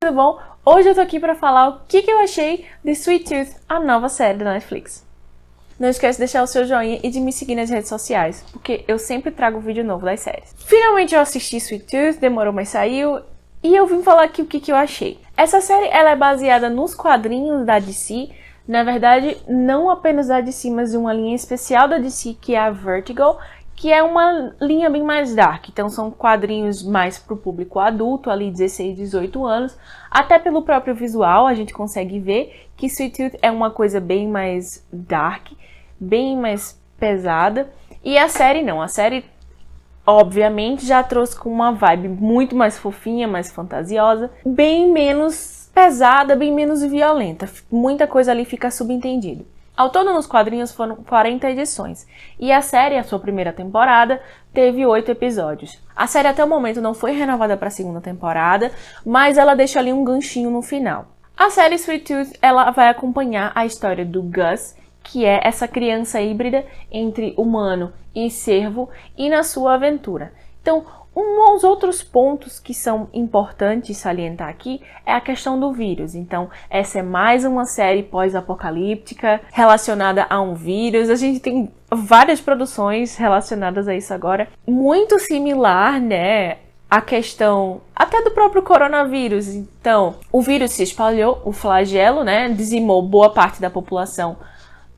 Tudo bom? Hoje eu tô aqui pra falar o que eu achei de Sweet Tooth, a nova série da Netflix. Não esquece de deixar o seu joinha e de me seguir nas redes sociais, porque eu sempre trago vídeo novo das séries. Finalmente eu assisti Sweet Tooth, demorou, mas saiu, e eu vim falar aqui o que eu achei. Essa série ela é baseada nos quadrinhos da DC, na verdade não apenas da DC, mas de uma linha especial da DC que é a Vertigo, que é uma linha bem mais dark. Então são quadrinhos mais pro público adulto, ali 16, 18 anos. Até pelo próprio visual a gente consegue ver que Sweet Tooth é uma coisa bem mais dark, bem mais pesada. E a série não, a série obviamente já trouxe com uma vibe muito mais fofinha, mais fantasiosa, bem menos pesada, bem menos violenta. Muita coisa ali fica subentendido. Ao todo nos quadrinhos foram 40 edições, e a série, a sua primeira temporada, teve 8 episódios. A série até o momento não foi renovada para a segunda temporada, mas ela deixa ali um ganchinho no final. A série Sweet Tooth, ela vai acompanhar a história do Gus, que é essa criança híbrida entre humano e cervo, e na sua aventura. Então, uns outros pontos que são importantes salientar aqui é a questão do vírus. Então, essa é mais uma série pós-apocalíptica relacionada a um vírus. A gente tem várias produções relacionadas a isso agora. Muito similar, né? A questão até do próprio coronavírus. Então, o vírus se espalhou, o flagelo, né? Dizimou boa parte da população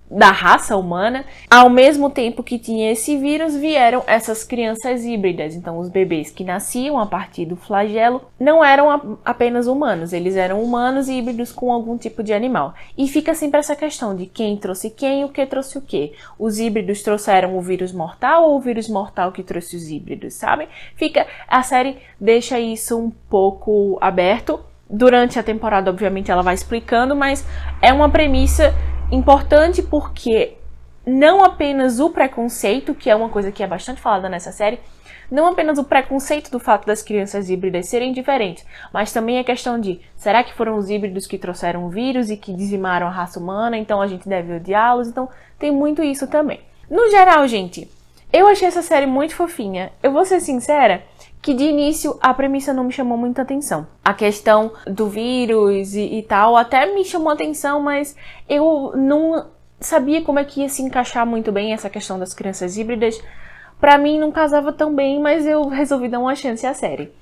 da raça humana. Ao mesmo tempo que tinha esse vírus, vieram essas crianças híbridas. Então, os bebês que nasciam a partir do flagelo não eram apenas humanos, eles eram humanos e híbridos com algum tipo de animal. E fica sempre essa questão de quem trouxe quem e o que trouxe o quê. Os híbridos trouxeram o vírus mortal ou o vírus mortal que trouxe os híbridos, sabe? A série deixa isso um pouco aberto. Durante a temporada, obviamente, ela vai explicando, mas é uma premissa importante porque não apenas o preconceito, que é uma coisa que é bastante falada nessa série, não apenas o preconceito do fato das crianças híbridas serem diferentes, mas também a questão de, será que foram os híbridos que trouxeram o vírus e que dizimaram a raça humana, então a gente deve odiá-los? Então tem muito isso também. No geral, gente, eu achei essa série muito fofinha. Eu vou ser sincera, que de início a premissa não me chamou muita atenção. A questão do vírus e tal até me chamou atenção, mas eu não sabia como é que ia se encaixar muito bem essa questão das crianças híbridas. Pra mim não casava tão bem, mas eu resolvi dar uma chance à série.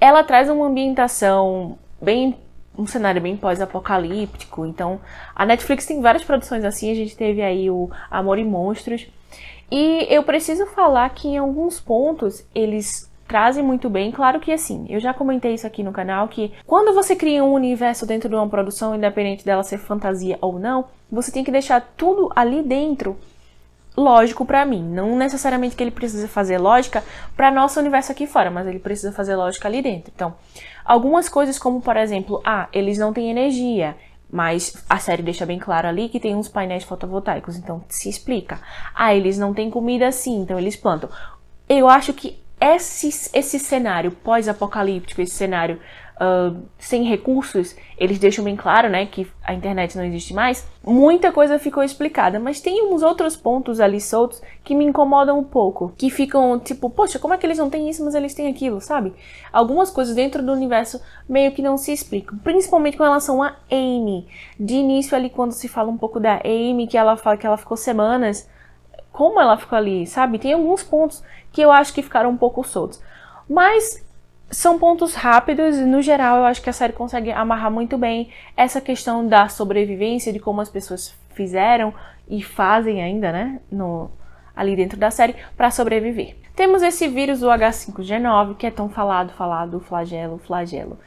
Ela traz uma ambientação um cenário bem pós-apocalíptico. Então a Netflix tem várias produções assim. A gente teve aí o Amor e Monstros. E eu preciso falar que em alguns pontos eles trazem muito bem. Claro que assim, eu já comentei isso aqui no canal, que quando você cria um universo dentro de uma produção, independente dela ser fantasia ou não, você tem que deixar tudo ali dentro lógico pra mim. Não necessariamente que ele precisa fazer lógica pra nosso universo aqui fora, mas ele precisa fazer lógica ali dentro. Então, algumas coisas como, por exemplo, eles não têm energia, mas a série deixa bem claro ali que tem uns painéis fotovoltaicos, então se explica. Eles não têm comida assim, então eles plantam. Eu acho que esse cenário pós-apocalíptico, esse cenário sem recursos, eles deixam bem claro, né, que a internet não existe mais. Muita coisa ficou explicada, mas tem uns outros pontos ali soltos que me incomodam um pouco, que ficam tipo, poxa, como é que eles não têm isso, mas eles têm aquilo, sabe? Algumas coisas dentro do universo meio que não se explicam, principalmente com relação a Amy. De início ali, quando se fala um pouco da Amy, que ela fala que ela ficou semanas, como ela ficou ali, sabe? Tem alguns pontos que eu acho que ficaram um pouco soltos. Mas são pontos rápidos e, no geral, eu acho que a série consegue amarrar muito bem essa questão da sobrevivência, de como as pessoas fizeram e fazem ainda, né? Ali dentro da série, para sobreviver. Temos esse vírus, o H5G9, que é tão falado, flagelo.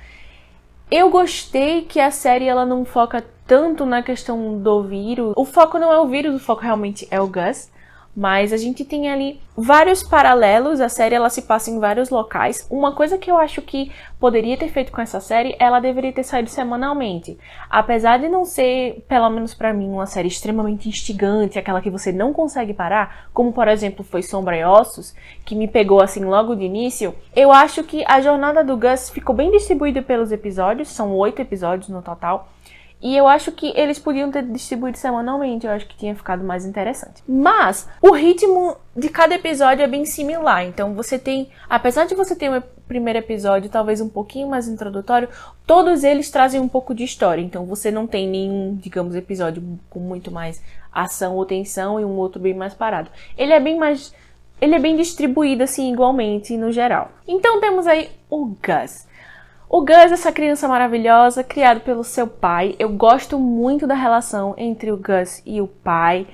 Eu gostei que a série ela não foca tanto na questão do vírus. O foco não é o vírus, o foco realmente é o Gus. Mas a gente tem ali vários paralelos, a série ela se passa em vários locais. Uma coisa que eu acho que poderia ter feito com essa série, ela deveria ter saído semanalmente. Apesar de não ser, pelo menos pra mim, uma série extremamente instigante, aquela que você não consegue parar, como por exemplo foi Sombra e Ossos, que me pegou assim logo de início, eu acho que a jornada do Gus ficou bem distribuída pelos episódios, são 8 episódios no total. E eu acho que eles podiam ter distribuído semanalmente, eu acho que tinha ficado mais interessante. Mas o ritmo de cada episódio é bem similar, então você tem, apesar de você ter um primeiro episódio talvez um pouquinho mais introdutório, todos eles trazem um pouco de história, então você não tem nenhum, digamos, episódio com muito mais ação ou tensão e um outro bem mais parado. Ele é bem distribuído assim igualmente no geral. Então temos aí o Gus. O Gus, essa criança maravilhosa, criado pelo seu pai. Eu gosto muito da relação entre o Gus e o pai,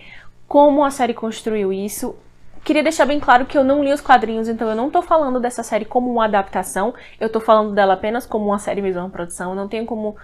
como a série construiu isso. Queria deixar bem claro que eu não li os quadrinhos, então eu não tô falando dessa série como uma adaptação, eu tô falando dela apenas como uma série mesmo, uma produção. Eu não tenho como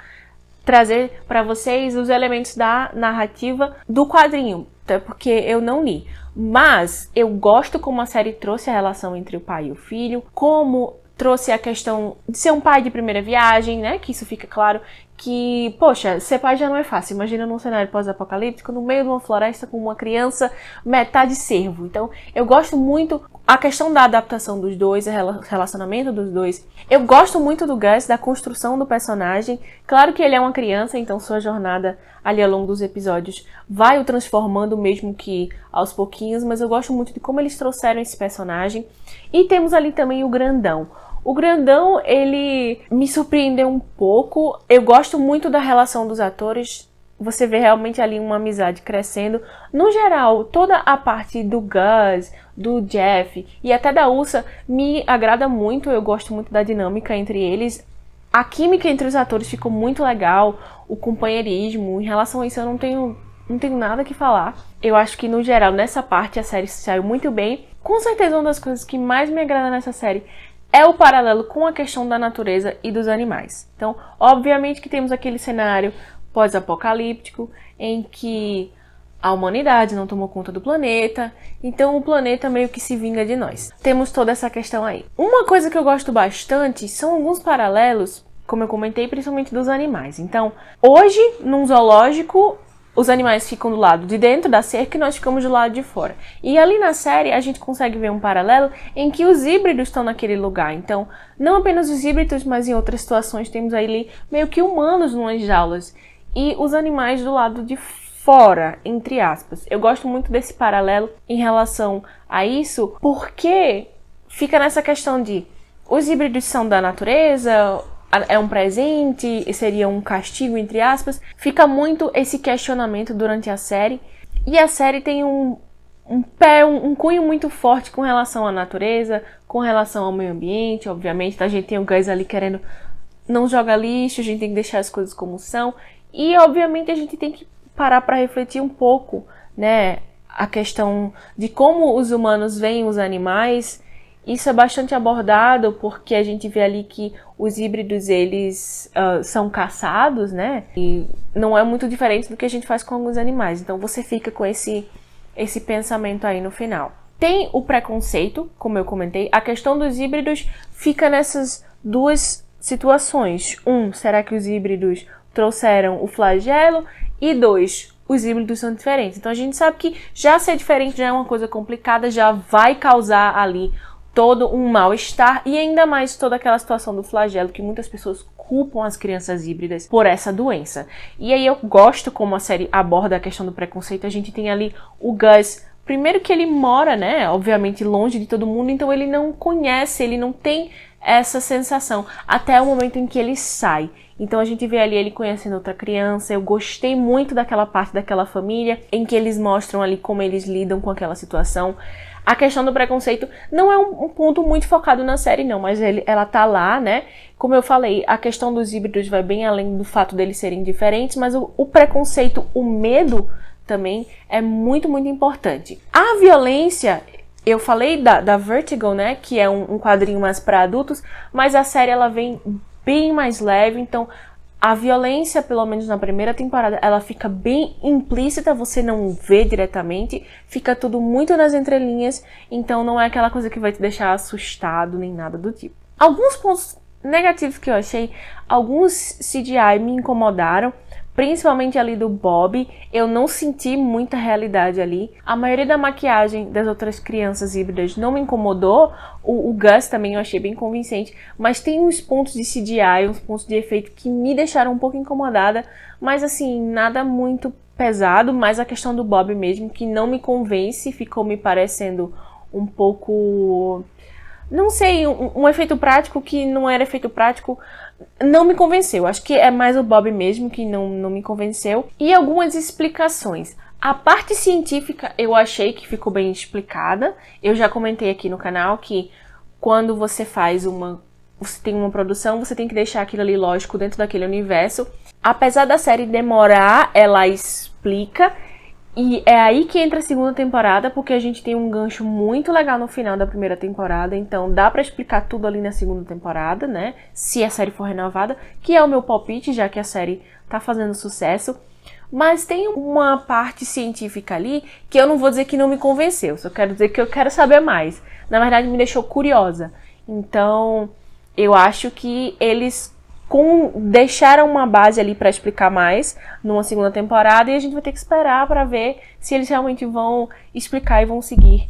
trazer pra vocês os elementos da narrativa do quadrinho, até porque eu não li. Mas eu gosto como a série trouxe a relação entre o pai e o filho, como trouxe a questão de ser um pai de primeira viagem, né? Que isso fica claro que, poxa, ser pai já não é fácil. Imagina num cenário pós-apocalíptico, no meio de uma floresta com uma criança metade cervo. Então, eu gosto muito a questão da adaptação dos dois, o relacionamento dos dois. Eu gosto muito do Gus, da construção do personagem. Claro que ele é uma criança, então sua jornada ali ao longo dos episódios vai o transformando, mesmo que aos pouquinhos, mas eu gosto muito de como eles trouxeram esse personagem. E temos ali também o Grandão. O Grandão, ele me surpreendeu um pouco. Eu gosto muito da relação dos atores. Você vê realmente ali uma amizade crescendo. No geral, toda a parte do Gus, do Jeff e até da Ursa me agrada muito. Eu gosto muito da dinâmica entre eles. A química entre os atores ficou muito legal. O companheirismo, em relação a isso eu não tenho nada que falar. Eu acho que no geral, nessa parte, a série saiu muito bem. Com certeza uma das coisas que mais me agrada nessa série é o paralelo com a questão da natureza e dos animais. Então, obviamente que temos aquele cenário pós-apocalíptico em que a humanidade não tomou conta do planeta, então o planeta meio que se vinga de nós. Temos toda essa questão aí. Uma coisa que eu gosto bastante são alguns paralelos, como eu comentei, principalmente dos animais. Então, hoje, num zoológico, os animais ficam do lado de dentro da cerca e nós ficamos do lado de fora. E ali na série a gente consegue ver um paralelo em que os híbridos estão naquele lugar. Então, não apenas os híbridos, mas em outras situações temos ali meio que humanos numas jaulas. E os animais do lado de fora, entre aspas. Eu gosto muito desse paralelo em relação a isso, porque fica nessa questão de os híbridos são da natureza, é um presente, seria um castigo, entre aspas. Fica muito esse questionamento durante a série. E a série tem um cunho muito forte com relação à natureza, com relação ao meio ambiente, obviamente. A gente tem o Gus ali querendo não jogar lixo, a gente tem que deixar as coisas como são. E, obviamente, a gente tem que parar para refletir um pouco, né? A questão de como os humanos veem os animais. Isso é bastante abordado porque a gente vê ali que os híbridos, eles são caçados, né? E não é muito diferente do que a gente faz com alguns animais. Então você fica com esse pensamento aí no final. Tem o preconceito, como eu comentei. A questão dos híbridos fica nessas duas situações. Será que os híbridos trouxeram o flagelo? E 2, os híbridos são diferentes. Então a gente sabe que já ser diferente já é uma coisa complicada, já vai causar ali todo um mal-estar e ainda mais toda aquela situação do flagelo que muitas pessoas culpam as crianças híbridas por essa doença. E aí eu gosto como a série aborda a questão do preconceito. A gente tem ali o Gus, primeiro que ele mora, né, obviamente longe de todo mundo, então ele não conhece, ele não tem essa sensação até o momento em que ele sai. Então a gente vê ali ele conhecendo outra criança. Eu gostei muito daquela parte daquela família em que eles mostram ali como eles lidam com aquela situação. A questão do preconceito não é um ponto muito focado na série, não, mas ela tá lá, né? Como eu falei, a questão dos híbridos vai bem além do fato deles serem diferentes, mas o preconceito, o medo também é muito, muito importante. A violência, eu falei da Vertigo, né? Que é um quadrinho mais para adultos, mas a série ela vem bem mais leve, então a violência, pelo menos na primeira temporada, ela fica bem implícita, você não vê diretamente, fica tudo muito nas entrelinhas, então não é aquela coisa que vai te deixar assustado nem nada do tipo. Alguns pontos negativos que eu achei, alguns CGI me incomodaram, principalmente ali do Bob, eu não senti muita realidade ali. A maioria da maquiagem das outras crianças híbridas não me incomodou. O Gus também eu achei bem convincente, mas tem uns pontos de CGI, uns pontos de efeito que me deixaram um pouco incomodada, mas assim, nada muito pesado, mas a questão do Bob mesmo, que não me convence, ficou me parecendo um pouco... não sei, um efeito prático que não era efeito prático, não me convenceu. Acho que é mais o Bob mesmo que não me convenceu. E algumas explicações. A parte científica eu achei que ficou bem explicada. Eu já comentei aqui no canal que quando você tem uma produção, você tem que deixar aquilo ali lógico dentro daquele universo. Apesar da série demorar, ela explica. E é aí que entra a segunda temporada, porque a gente tem um gancho muito legal no final da primeira temporada, então dá pra explicar tudo ali na segunda temporada, né? Se a série for renovada, que é o meu palpite, já que a série tá fazendo sucesso. Mas tem uma parte científica ali que eu não vou dizer que não me convenceu, só quero dizer que eu quero saber mais. Na verdade, me deixou curiosa. Então, eu acho que eles deixaram uma base ali pra explicar mais numa segunda temporada e a gente vai ter que esperar pra ver se eles realmente vão explicar e vão seguir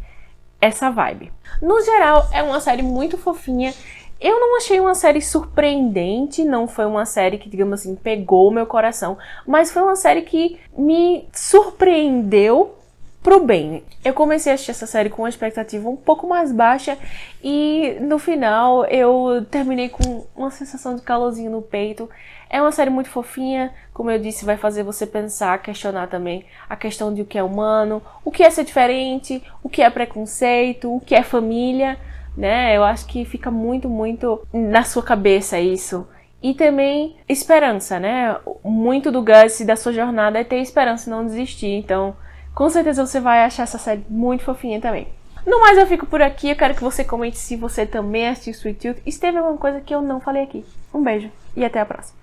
essa vibe. No geral, é uma série muito fofinha. Eu não achei uma série surpreendente, não foi uma série que, digamos assim, pegou o meu coração, mas foi uma série que me surpreendeu pro bem. Eu comecei a assistir essa série com uma expectativa um pouco mais baixa e no final eu terminei com uma sensação de calorzinho no peito. É uma série muito fofinha, como eu disse, vai fazer você pensar, questionar também a questão de o que é humano, o que é ser diferente, o que é preconceito, o que é família, né? Eu acho que fica muito, muito na sua cabeça isso. E também esperança, né? Muito do Gus e da sua jornada é ter esperança e não desistir, então com certeza você vai achar essa série muito fofinha também. No mais, eu fico por aqui. Eu quero que você comente se você também assistiu Sweet Tooth e se teve alguma coisa que eu não falei aqui. Um beijo e até a próxima.